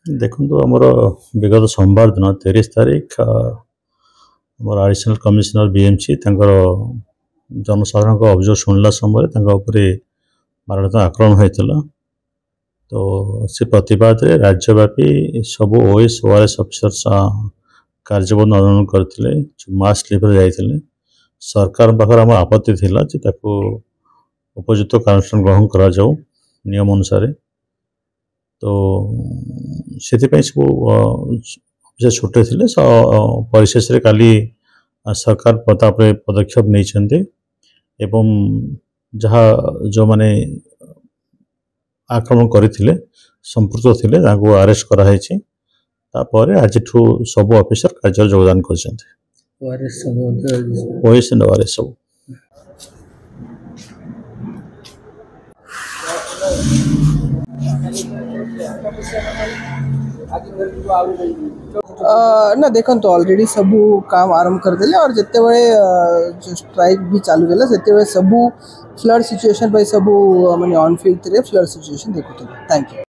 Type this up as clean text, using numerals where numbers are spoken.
देखो आमर विगत सोमवार दिन 30 तारीख आमर एडिशनल कमिशनर बीएमसी जनसाधारण अभियोग शुणला समय मारणत्मक आक्रमण होता। तो से प्रतिवाद राज्यव्यापी सबू ओएस ओआरएस ऑफिसर्स कार्यबंद आंदोलन करते मास लिभर जाते सरकार पाखे आम आपत्ति थिला उपयुक्त कार्यानुष्ठान ग्रहण करा जाऊ नियम अनुसार। तो से सब छुटे थे परिशेष काली सरकार पदक्षेप नहीं एवं जहाँ जो माने आक्रमण करते संपृक्त थे अरेस्ट कराई। आज सब ऑफिसर कार्य योगदान कर सब ना देखो तो ऑलरेडी सबू काम आरंभ कर देले और जिते बड़े जो स्ट्राइक भी चालू है से सबू फ्लड सिचुएशन सबू माने ऑन फील्ड फ्लड सिचुएशन देखो। Thank you.